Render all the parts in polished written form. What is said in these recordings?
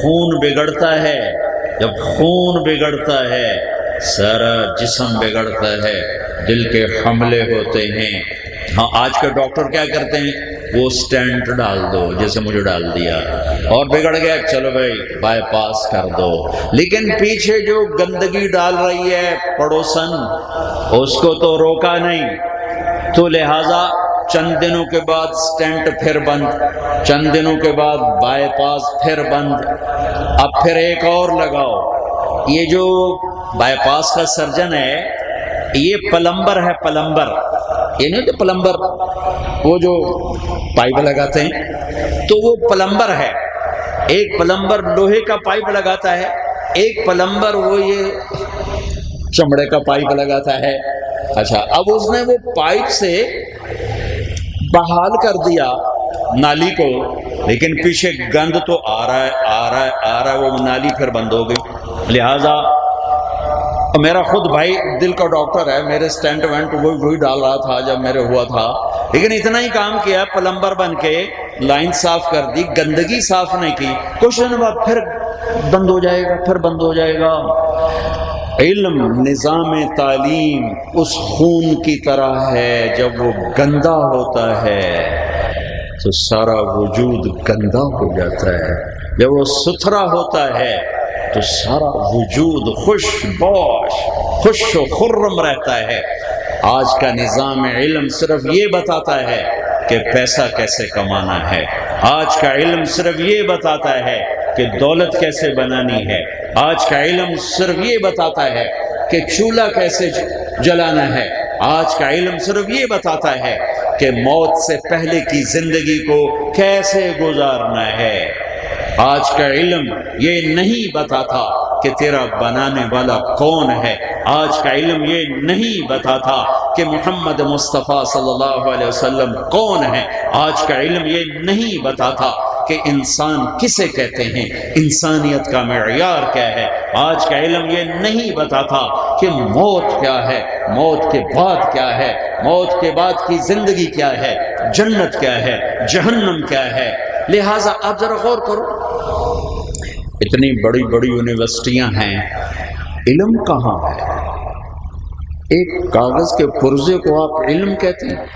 خون بگڑتا ہے، جب خون بگڑتا ہے سارا جسم بگڑتا ہے، دل کے حملے ہوتے ہیں۔ ہاں آج کے ڈاکٹر کیا کرتے ہیں؟ وہ سٹینٹ ڈال دو، جیسے مجھے ڈال دیا، اور بگڑ گیا چلو بھائی بائی پاس کر دو۔ لیکن پیچھے جو گندگی ڈال رہی ہے پڑوسن، اس کو تو روکا نہیں، تو لہذا چند دنوں کے بعد سٹینٹ پھر بند، چند دنوں کے بعد بائی پاس پھر بند، اب پھر ایک اور لگاؤ۔ یہ جو بائی پاس کا سرجن ہے یہ پلمبر ہے، پلمبر، یہ نہیں تو پلمبر وہ جو پائپ لگاتے ہیں، تو وہ پلمبر ہے۔ ایک پلمبر لوہے کا پائپ لگاتا ہے، ایک پلمبر وہ یہ چمڑے کا پائپ لگاتا ہے۔ اچھا اب اس نے وہ پائپ سے بحال کر دیا نالی کو، لیکن پیچھے گند تو آ رہا ہے آ رہا ہے آ رہا ہے، وہ نالی پھر بند ہو گئی۔ لہذا میرا خود بھائی دل کا ڈاکٹر ہے، میرے سٹینٹ وینٹ وہی ڈال رہا تھا جب میرے ہوا تھا، لیکن اتنا ہی کام کیا، پلمبر بن کے لائن صاف کر دی، گندگی صاف نہیں کی، کچھ دن بعد پھر بند ہو جائے گا، پھر بند ہو جائے گا۔ علم، نظام تعلیم اس خون کی طرح ہے، جب وہ گندا ہوتا ہے تو سارا وجود گندا ہو جاتا ہے، جب وہ ستھرا ہوتا ہے تو سارا وجود خوش باش، خوش و خرم رہتا ہے۔ آج کا نظام علم صرف یہ بتاتا ہے کہ پیسہ کیسے کمانا ہے، آج کا علم صرف یہ بتاتا ہے کہ دولت کیسے بنانی ہے، آج کا علم صرف یہ بتاتا ہے کہ چولہا کیسے جلانا ہے، آج کا علم صرف یہ بتاتا ہے کہ موت سے پہلے کی زندگی کو کیسے گزارنا ہے۔ آج کا علم یہ نہیں بتاتا کہ تیرا بنانے والا کون ہے، آج کا علم یہ نہیں بتاتا کہ محمد مصطفیٰ صلی اللہ علیہ وسلم کون ہے، آج کا علم یہ نہیں بتاتا کہ انسان کسے کہتے ہیں، انسانیت کا معیار کیا ہے، آج کا علم یہ نہیں بتاتا کہ موت کیا ہے، موت کے بعد کیا ہے، موت کے بعد کی زندگی کیا ہے، جنت کیا ہے، جہنم کیا ہے۔ لہٰذا آپ ذرا غور کرو، اتنی بڑی بڑی یونیورسٹیاں ہیں، علم کہاں ہے؟ ایک کاغذ کے پرزے کو آپ علم کہتے ہیں،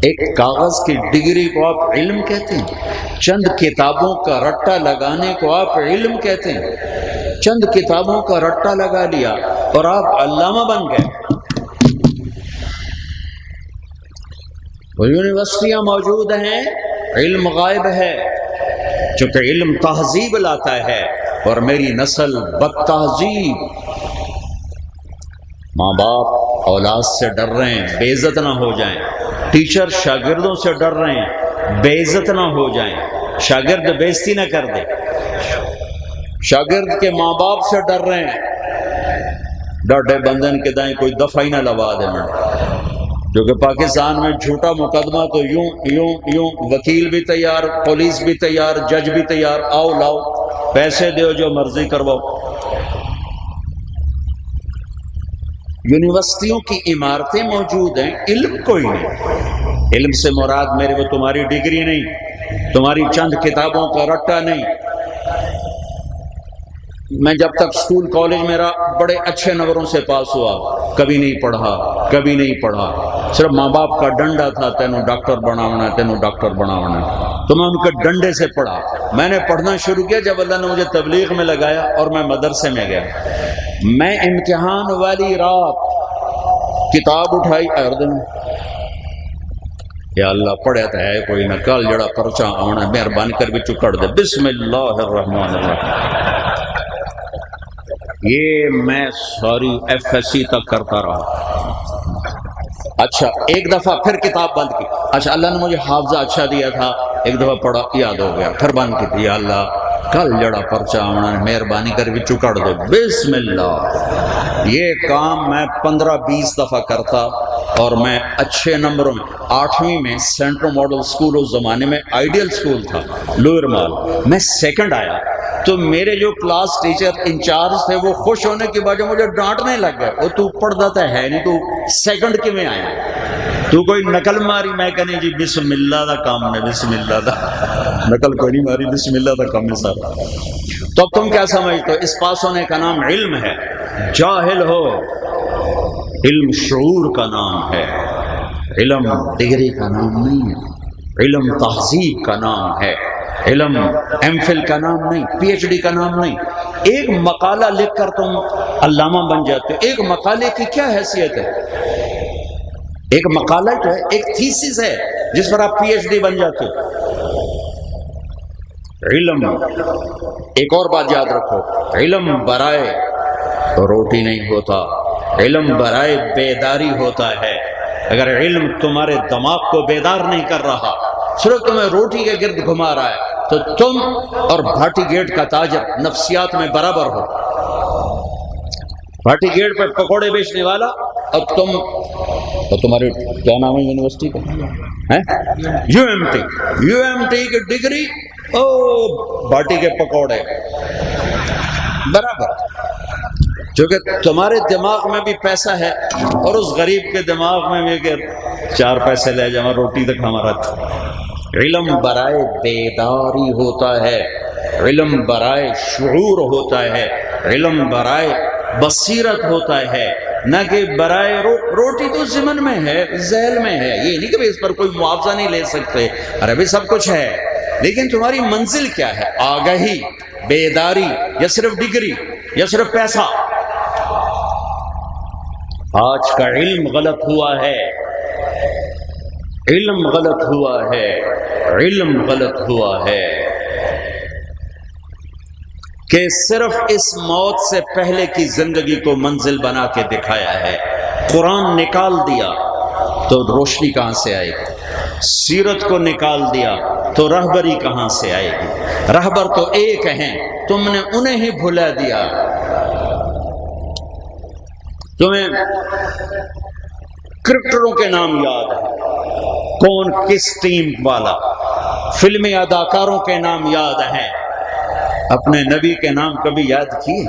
ایک کاغذ کی ڈگری کو آپ علم کہتے ہیں، چند کتابوں کا رٹا لگانے کو آپ علم کہتے ہیں، چند کتابوں کا رٹا لگا لیا اور آپ علامہ بن گئے۔ وہ یونیورسٹیاں موجود ہیں، علم غائب ہے، چونکہ علم تہذیب لاتا ہے اور میری نسل بد تہذیب۔ ماں باپ اولاد سے ڈر رہے ہیں بے عزت نہ ہو جائیں، ٹیچر شاگردوں سے ڈر رہے ہیں بے عزت نہ ہو جائیں، شاگرد بے عزتی نہ کر دے، شاگرد کے ماں باپ سے ڈر رہے ہیں ڈاڈے بندن کے دائیں کوئی دفعہ ہی نہ لوا دے میں، جو کہ پاکستان میں جھوٹا مقدمہ تو یوں یوں یوں، وکیل بھی تیار، پولیس بھی تیار، جج بھی تیار، آؤ لاؤ پیسے دیو جو مرضی کرواؤ۔ یونیورسٹیوں کی عمارتیں موجود ہیں، علم کوئی نہیں۔ علم سے مراد میرے کو تمہاری ڈگری نہیں، تمہاری چند کتابوں کا رٹا نہیں۔ میں جب تک سکول کالج میرا بڑے اچھے نمبروں سے پاس ہوا، کبھی نہیں پڑھا، کبھی نہیں پڑھا، صرف ماں باپ کا ڈنڈا تھا، تینوں ڈاکٹر بناونا، تینوں ڈاکٹر بناونا، تو میں ان کے ڈنڈے سے پڑھا۔ میں نے پڑھنا شروع کیا جب اللہ نے مجھے تبلیغ میں لگایا اور میں مدرسے میں گیا۔ میں امتحان والی رات کتاب اٹھائی، اردن یا اللہ پڑھے تو ہے کوئی نہ، کل جڑا پرچہ آنا مہربانی کر کے چکڑ دے، بسم اللہ الرحمن الرحیم۔ یہ میں ساری ایف ایس سی تک کرتا رہا۔ اچھا ایک دفعہ پھر کتاب بند کی، اچھا اللہ نے مجھے حافظہ اچھا دیا تھا، ایک دفعہ پڑھا یاد ہو گیا، پھر بند کی تھی، یا اللہ کل جڑا پرچہ آنا مہربانی کر کے چکڑ دے، بسم اللہ۔ یہ کام میں 15-20 دفعہ کرتا اور میں اچھے نمبروں میں 8ویں میں سینٹرل ماڈل سکول اس زمانے میں آئیڈیل سکول تھا لوئر مال، میں سیکنڈ آیا، تو میرے جو کلاس ٹیچر انچارج تھے وہ خوش ہونے کے بعد مجھے ڈانٹنے لگ گئے، وہ تو پڑھتا ہے نہیں، تو سیکنڈ کے میں آیا۔ تو کوئی نقل ماری، میں کہنے جی بسم اللہ دا کام ہے، بسم اللہ دا نقل کوئی نہیں ماری، بسم اللہ دا کام ہے سارا۔ تو اب تم کیا سمجھتے ہو؟ اس پاس ہونے کا نام علم ہے؟ جاہل ہو، علم شعور کا نام ہے، علم ڈگری کا نام نہیں ہے، علم تہذیب کا نام ہے، علم ایم فل کا نام نہیں، پی ایچ ڈی کا نام نہیں۔ ایک مقالہ لکھ کر تم علامہ بن جاتے ہو، ایک مقالے کی کیا حیثیت ہے؟ ایک مقالہ جو ہے، ایک تھیسس ہے جس پر آپ پی ایچ ڈی بن جاتے ہو۔ علم، ایک اور بات یاد رکھو، علم برائے روٹی نہیں ہوتا، علم برائے بیداری ہوتا ہے۔ اگر علم تمہارے دماغ کو بیدار نہیں کر رہا، صرف تمہیں روٹی کے گرد گھما رہا ہے، تو تم اور بھاٹی گیٹ کا تاجر نفسیات میں برابر ہو۔ بھاٹی گیٹ پہ پکوڑے بیچنے والا اور تم، اور تمہارے کیا نام ہے یونیورسٹی کا؟ یو ایم ٹی کی ڈگری، او بھاٹی کے پکوڑے برابر، کیونکہ تمہارے دماغ میں بھی پیسہ ہے اور اس غریب کے دماغ میں بھی کہ 4 پیسے لے جاؤ، روٹی تک ہمارا تھا۔ علم برائے بیداری ہوتا ہے، علم برائے شعور ہوتا ہے، علم برائے بصیرت ہوتا ہے، نہ کہ برائے روٹی تو ضمن میں ہے، ذیل میں ہے، یہ نہیں کہ اس پر کوئی معاوضہ نہیں لے سکتے، ارے بھی سب کچھ ہے، لیکن تمہاری منزل کیا ہے؟ آگہی، بیداری، یا صرف ڈگری، یا صرف پیسہ؟ آج کا علم غلط ہوا ہے، علم غلط ہوا ہے، علم غلط ہوا ہے کہ صرف اس موت سے پہلے کی زندگی کو منزل بنا کے دکھایا ہے۔ قرآن نکال دیا تو روشنی کہاں سے آئے گی؟ سیرت کو نکال دیا تو رہبری کہاں سے آئے گی؟ رہبر تو ایک ہیں، تم نے انہیں ہی بھلا دیا۔ تمہیں کرکٹروں کے نام یاد ہے، کون کس ٹیم والا، فلمی اداکاروں کے نام یاد ہیں، اپنے نبی کے نام کبھی یاد کیے؟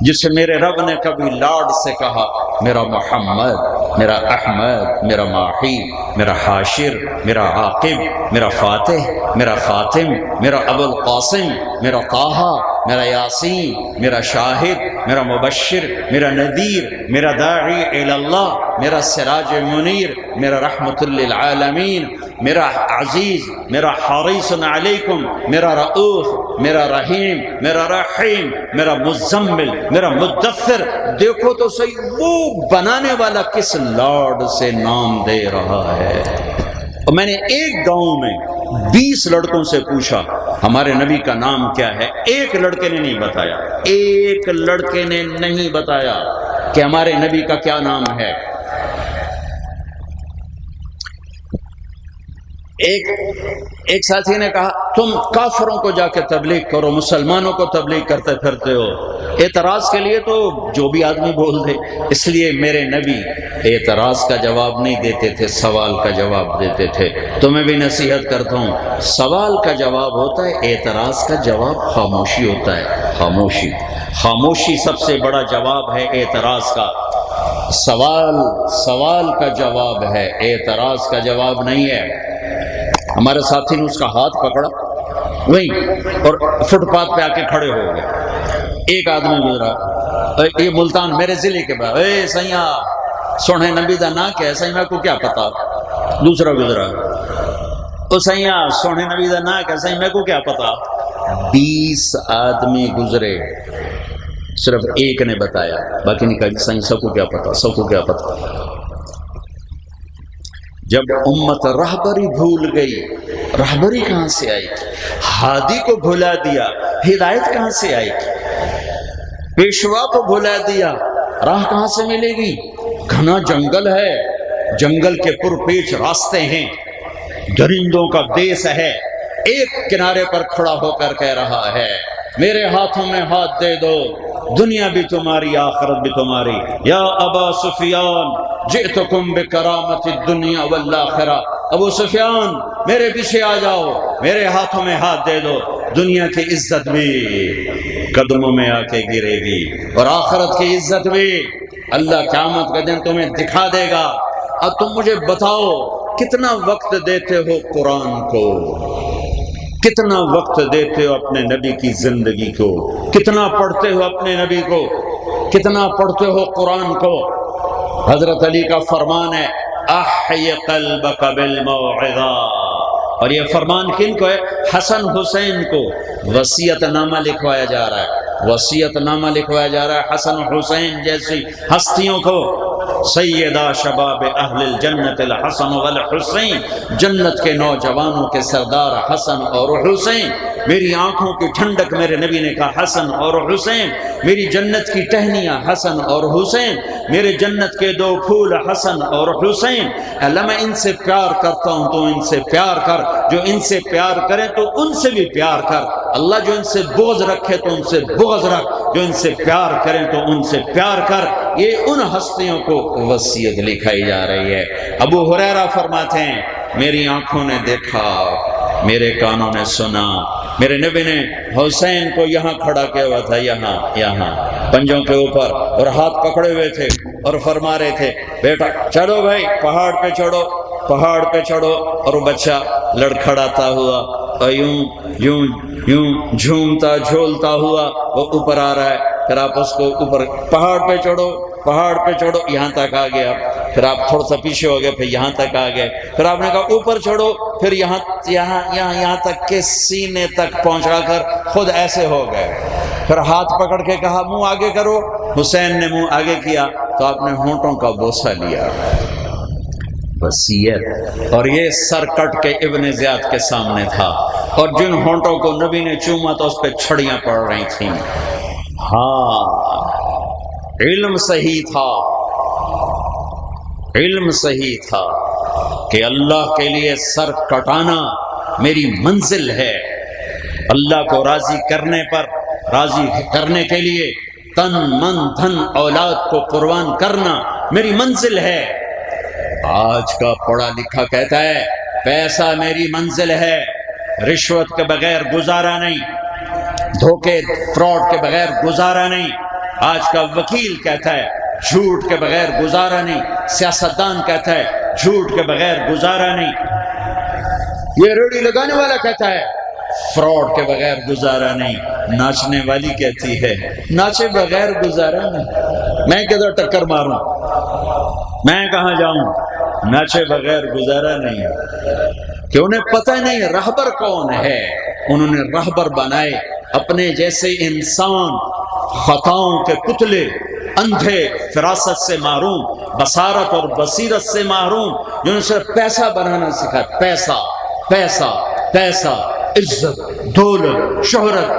جسے میرے رب نے کبھی لاڈ سے کہا، میرا محمد، میرا احمد، میرا ماہی، میرا حاشر، میرا عاقب، میرا فاتح، میرا خاتم، میرا ابو القاسم، میرا طٰہٰ، میرا یاسین، میرا شاہد، میرا مبشر، میرا نذیر، میرا داعی الی اللہ، میرا سراج منیر، میرا رحمت للعالمین، میرا عزیز، میرا حریص علیکم، میرا رؤوف، میرا رحیم، میرا رحیم، میرا مزمل، میرا مدثر۔ دیکھو تو صحیح، وہ بنانے والا کس لاڈ سے نام دے رہا ہے۔ اور میں نے ایک گاؤں میں 20 لڑکوں سے پوچھا ہمارے نبی کا نام کیا ہے، ایک لڑکے نے نہیں بتایا، ایک لڑکے نے نہیں بتایا کہ ہمارے نبی کا کیا نام ہے۔ ایک ساتھی نے کہا، تم کافروں کو جا کے تبلیغ کرو، مسلمانوں کو تبلیغ کرتے پھرتے ہو۔ اعتراض کے لیے تو جو بھی آدمی بول دے، اس لیے میرے نبی اعتراض کا جواب نہیں دیتے تھے، سوال کا جواب دیتے تھے۔ تو میں بھی نصیحت کرتا ہوں، سوال کا جواب ہوتا ہے، اعتراض کا جواب خاموشی ہوتا ہے۔ خاموشی، خاموشی سب سے بڑا جواب ہے اعتراض کا۔ سوال کا جواب ہے، اعتراض کا جواب نہیں ہے۔ ہمارے ساتھی نے اس کا ہاتھ پکڑا وہیں اور فٹ پاتھ پہ آ کے کھڑے ہو گئے۔ ایک آدمی گزرا، یہ ملتان میرے ضلع کے بعد، اے سیاں سونے نبی دا نا کیا ہے؟ سیاں کو کیا پتا؟ دوسرا گزرا، او سیاں سونے نبی دا نا کیا؟ سیاں کو کیا پتا؟ 20 آدمی گزرے، صرف ایک نے بتایا، باقی نے کہا سیاں سب کو کیا پتا، سب کو کیا پتا۔ جب امت رہبری بھول گئی، رہبری کہاں سے آئی؟ ہادی کو بھلا دیا، ہدایت کہاں سے آئی؟ پیشوا کو بھلا دیا، راہ کہاں سے ملے گی؟ گھنا جنگل ہے، جنگل کے پرپیچ راستے ہیں، درندوں کا دیس ہے۔ ایک کنارے پر کھڑا ہو کر کہہ رہا ہے، میرے ہاتھوں میں ہاتھ دے دو، دنیا بھی تمہاری، آخرت بھی تمہاری۔ یا ابا سفیان جئتکم بکرامت الدنیا والآخرہ، ابو سفیان میرے پیچھے آ جاؤ، میرے ہاتھوں میں ہاتھ دے دو، دنیا کی عزت بھی قدموں میں آ کے گرے گی اور آخرت کی عزت بھی اللہ قیامت کا دن تمہیں دکھا دے گا۔ اب تم مجھے بتاؤ کتنا وقت دیتے ہو قرآن کو، کتنا وقت دیتے ہو اپنے نبی کی زندگی کو، کتنا پڑھتے ہو اپنے نبی کو، کتنا پڑھتے ہو قرآن کو؟ حضرت علی کا فرمان ہے احی قلبک بالموعظہ، اور یہ فرمان کن کو ہے؟ حسن حسین کو وصیت نامہ لکھوایا جا رہا ہے، وصیت نامہ لکھوایا جا رہا ہے حسن حسین جیسی ہستیوں کو۔ سیدہ شباب اہل الجنت الحسن والحسین، جنت کے نوجوانوں کے سردار حسن اور حسین، میری آنکھوں کی ٹھنڈک میرے نبی نے کہا حسن اور حسین، میری جنت کی ٹہنیاں حسن اور حسین، میرے جنت کے دو پھول حسن اور حسین۔ اللہ میں ان سے پیار کرتا ہوں تو ان سے پیار کر، جو ان سے پیار کرے تو ان سے بھی پیار کر، اللہ جو ان سے بغض رکھے تو ان سے بغض رکھ، جو ان سے پیار کریں تو ان سے پیار کر۔ یہ ان ہستیوں کو وصیت لکھائی جا رہی ہے۔ ابو ہریرہ فرماتے ہیں میری آنکھوں نے دیکھا، میرے کانوں نے سنا، میرے نبی نے حسین کو یہاں کھڑا کیا ہوا تھا، یہاں پنجوں کے اوپر، اور ہاتھ پکڑے ہوئے تھے اور فرما رہے تھے بیٹا چڑھو بھائی، پہاڑ پہ چڑھو، پہاڑ پہ چڑھو۔ اور وہ بچہ لڑکھڑاتا ہوا اور یوں جھومتا جھولتا ہوا وہ اوپر آ رہا ہے۔ پھر آپ اس کو اوپر پہاڑ پہ چڑھو، پہاڑ پہ چڑھو، یہاں تک آ گیا، پھر آپ تھوڑا سا پیچھے ہو گئے، پھر یہاں تک آ گئے، پھر آپ نے کہا اوپر چڑھو، پھر یہاں تک کہ سینے تک پہنچا کر خود ایسے ہو گئے۔ پھر ہاتھ پکڑ کے کہا منہ آگے کرو، حسین نے منہ آگے کیا تو آپ نے ہونٹوں کا بوسہ لیا، وصیت۔ اور یہ سر کٹ کے ابن زیاد کے سامنے تھا، اور جن ہونٹوں کو نبی نے چوما تو اس پہ چھڑیاں پڑ رہی تھیں۔ ہاں علم صحیح تھا، علم صحیح تھا کہ اللہ کے لیے سر کٹانا میری منزل ہے، اللہ کو راضی کرنے پر، راضی کرنے کے لیے تن من دھن اولاد کو قربان کرنا میری منزل ہے۔ آج کا پڑھا لکھا کہتا ہے پیسہ میری منزل ہے، رشوت کے بغیر گزارا نہیں، دھوکے فراڈ کے بغیر گزارا نہیں۔ آج کا وکیل کہتا ہے جھوٹ کے بغیر گزارا نہیں، سیاستدان کہتا ہے جھوٹ کے بغیر گزارا نہیں، یہ ریڑھی لگانے والا کہتا ہے فراڈ کے بغیر گزارا نہیں، ناچنے والی کہتی ہے ناچے بغیر گزارا نہیں۔ میں کدھر ٹکر ماروں، میں کہاں جاؤں، ناچے بغیر گزارا نہیں، کہ انہیں پتہ نہیں رہبر کون ہے۔ انہوں نے رہبر بنائے اپنے جیسے انسان، خطاؤں کے پتلے، اندھے، فراست سے محروم، بصارت اور بصیرت سے محروم، جنہوں نے صرف پیسہ بنانا سکھا، پیسہ پیسہ پیسہ، عزت، دولت، شہرت۔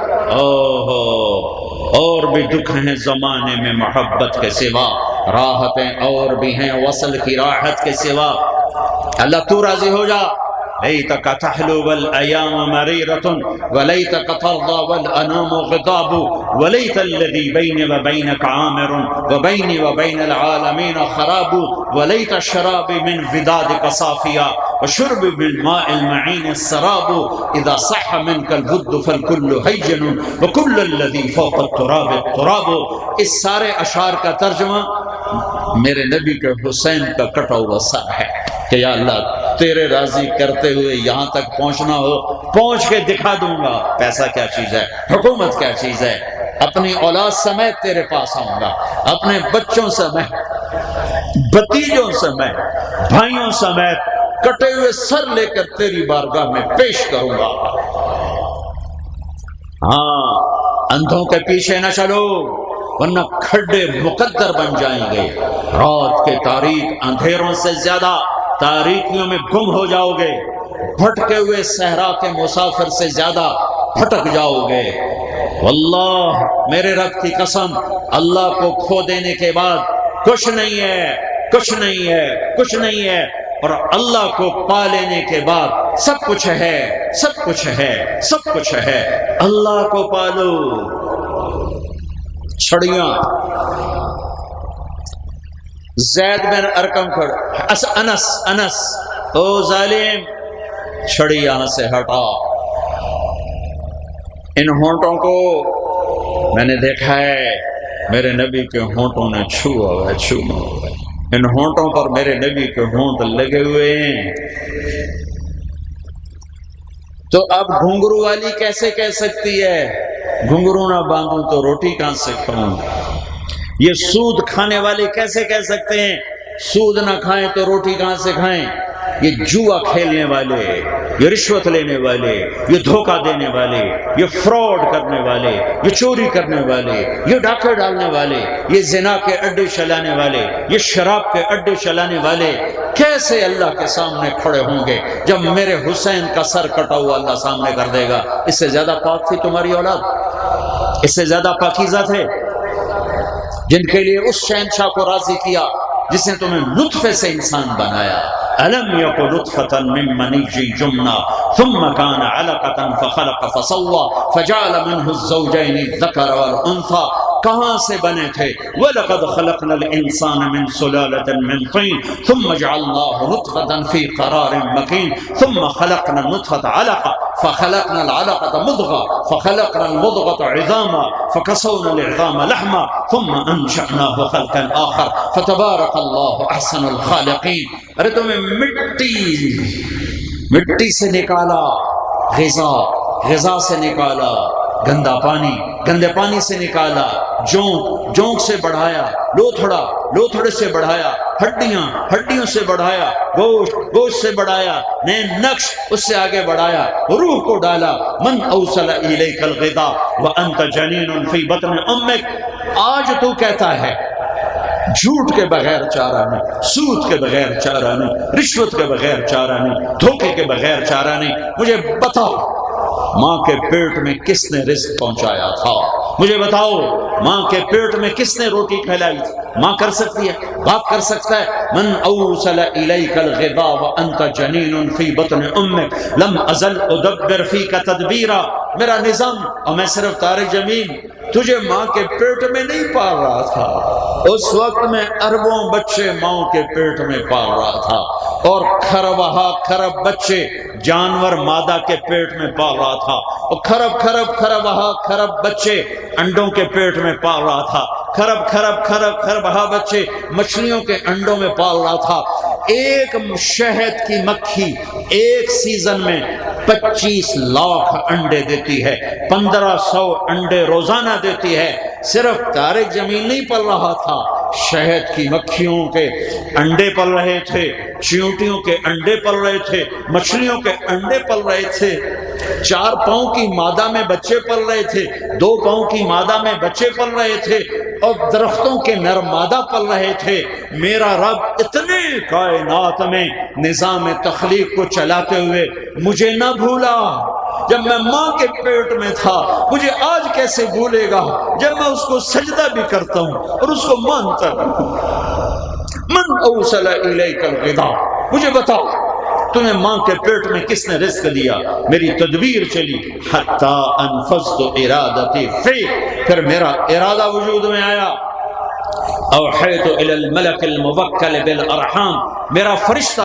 اور بھی دکھ ہیں زمانے میں محبت کے سوا، راحتیں اور بھی ہیں وصل کی راحت کے سوا۔ اللہ تو راضی ہو جا۔ لیتک تحلو والایام مریرۃ ولیتک ترضی والانام غضاب ولیت الذی بینی وبینک عامر وبینی وبین العالمین خراب ولیت الشراب من ودادک صافیا وشرب بالماء المعین السراب اذا صح منک الود فالکل ہین وکل الذی فوق التراب التراب۔ اس سارے اشعار کا ترجمہ میرے نبی کے حسین کا کٹا ہوا سر ہے کہ یا اللہ تیرے راضی کرتے ہوئے یہاں تک پہنچنا ہو پہنچ کے دکھا دوں گا پیسہ کیا چیز ہے، حکومت کیا چیز ہے، اپنی اولاد سمیت تیرے پاس آؤں گا، اپنے بچوں سمیت، بھتیجوں سمیت، بھائیوں سمیت کٹے ہوئے سر لے کر تیری بارگاہ میں پیش کروں گا۔ ہاں اندھوں کے پیچھے نہ چلو ورنہ کھڈے مقدر بن جائیں گے، رات کے تاریک اندھیروں سے زیادہ تاریکیوں میں گم ہو جاؤ گے، بھٹکے ہوئے صحرا کے مسافر سے زیادہ بھٹک جاؤ گے۔ واللہ میرے رب کی قسم، اللہ کو کھو دینے کے بعد کچھ نہیں ہے، کچھ نہیں ہے، کچھ نہیں ہے، اور اللہ کو پا لینے کے بعد سب کچھ ہے، سب کچھ ہے، سب کچھ ہے۔ اللہ کو پالو۔ چھڑیاں زید بن ارقم کھڑ، انس او ظالم چھڑی یہاں سے ہٹا۔ ان ہونٹوں کو میں نے دیکھا ہے، میرے نبی کے ہونٹوں نے چھوا ہوا ہے، ان ہونٹوں پر میرے نبی کے ہونٹ لگے ہوئے ہیں۔ تو اب گھنگرو والی کیسے کہہ سکتی ہے گھنگرو نہ باندھوں تو روٹی کہاں سے کھاؤں؟ یہ سود کھانے والے کیسے کہہ سکتے ہیں سود نہ کھائیں تو روٹی کہاں سے کھائیں؟ یہ جوا کھیلنے والے، یہ رشوت لینے والے، یہ دھوکہ دینے والے، یہ فراڈ کرنے والے، یہ چوری کرنے والے، یہ ڈاکے ڈالنے والے، یہ زنا کے اڈے چلانے والے، یہ شراب کے اڈے چلانے والے کیسے اللہ کے سامنے کھڑے ہوں گے جب میرے حسین کا سر کٹا ہوا اللہ سامنے کر دے گا؟ اس سے زیادہ پاک تھی تمہاری اولاد؟ اس سے زیادہ پاکیزہ تھے جن کے لیے اس شہنشاہ کو راضی کیا جس نے تمہیں نطفے سے انسان بنایا؟ أَلَمْ يَكُ نُطْفَةً مِّن مَّنِيٍّ يُمْنَىٰ ثُمَّ كَانَ عَلَقَةً فَخَلَقَ فَسَوَّىٰ فَجَعَلَ مِنْهُ الزَّوْجَيْنِ الذَّكَرَ وَالْأُنثَىٰ کہاں سے بنے تھے؟ وَلَقَدْ خَلَقْنَا الْإِنسَانَ مِنْ سُلَالَةٍ مِّن طِينٍ ثُمَّ جَعَلْنَاهُ نُطْفَةً فِي قَرَارٍ مَّكِينٍ ثُمَّ خَلَقْنَا النُّطْفَةَ عَلَقَةً فَخَلَقْنَا الْعَلَقَةَ مُضْغَةً فَخَلَقْنَا الْمُضْغَةَ عِظَامًا فَكَسَوْنَا الْعِظَامَ لَحْمًا ثُمَّ أَنشَأْنَاهُ خَلْقًا آخَرَ فَتَبَارَكَ اللَّهُ أَحْسَنُ الْخَالِقِينَ۔ ارے تمہیں مٹی سے نکالا، غذا سے نکالا، گندا پانی، گندے پانی سے نکالا، جونک سے بڑھایا، لوتھڑے سے بڑھایا، ہڈیوں سے بڑھایا، گوشت سے بڑھایا، نئے نقش اس سے آگے بڑھایا، روح کو ڈالا۔ من اوصل الیک الغذاء وانت جنین فی بطن امک۔ آج تو کہتا ہے جھوٹ کے بغیر چارہ نہیں، سود کے بغیر چارہ نہیں، رشوت کے بغیر چارہ نہیں، دھوکے کے بغیر چارہ نہیں۔ مجھے بتاؤ ماں کے پیٹ میں کس نے رزق پہنچایا تھا؟ مجھے بتاؤ ماں کے پیٹ میں کس نے روٹی کھلائی تھی؟ ماں کر سکتی ہے، باپ کر سکتا ہے۔ من اوصل الیک الغذاء وانت جنین فی بطن امک لم ازل ادبر فیک تدبیرا۔ میرا نظام، اور میں صرف طارق جمیل تجھے ماں کے پیٹ میں نہیں پال رہا تھا، اس وقت میں اربوں بچے ماں کے پیٹ میں پال رہا تھا، اور خرب بچے جانور مادہ کے پیٹ میں پال رہا تھا، اور خرب بچے انڈوں کے پیٹ میں پال رہا تھا، خرب بچے مچھلیوں کے انڈوں میں پال رہا تھا۔ ایک شہد کی مکھی ایک سیزن میں 25 لاکھ انڈے دیتی ہے، 1500 انڈے روزانہ دیتی ہے۔ صرف طارق جمیل نہیں پل رہا تھا، شہد کی مکھیوں کے انڈے پل رہے تھے، چیونٹیوں کے انڈے پل رہے تھے، مچھلیوں کے انڈے پل رہے تھے، 4 پاؤں کی مادہ میں بچے پل رہے تھے، 2 پاؤں کی مادہ میں بچے پل رہے تھے، اور درختوں کے نر مادہ پل رہے تھے۔ میرا رب اتنے کائنات میں نظام تخلیق کو چلاتے ہوئے مجھے نہ بھولا جب میں ماں کے پیٹ میں تھا، مجھے آج کیسے بھولے گا جب میں اس کو سجدہ بھی کرتا ہوں اور اس کو مانتا ہوں۔ من اوصل الیک الغذاء، مجھے بتاؤ تمہیں ماں کے پیٹ میں کس نے رزق دیا؟ میری تدبیر چلی، حتی انفذت ارادتی فی، پھر میرا ارادہ وجود میں آیا۔ اوحیت الی الملک الموکل بالارحام، میرا فرشتہ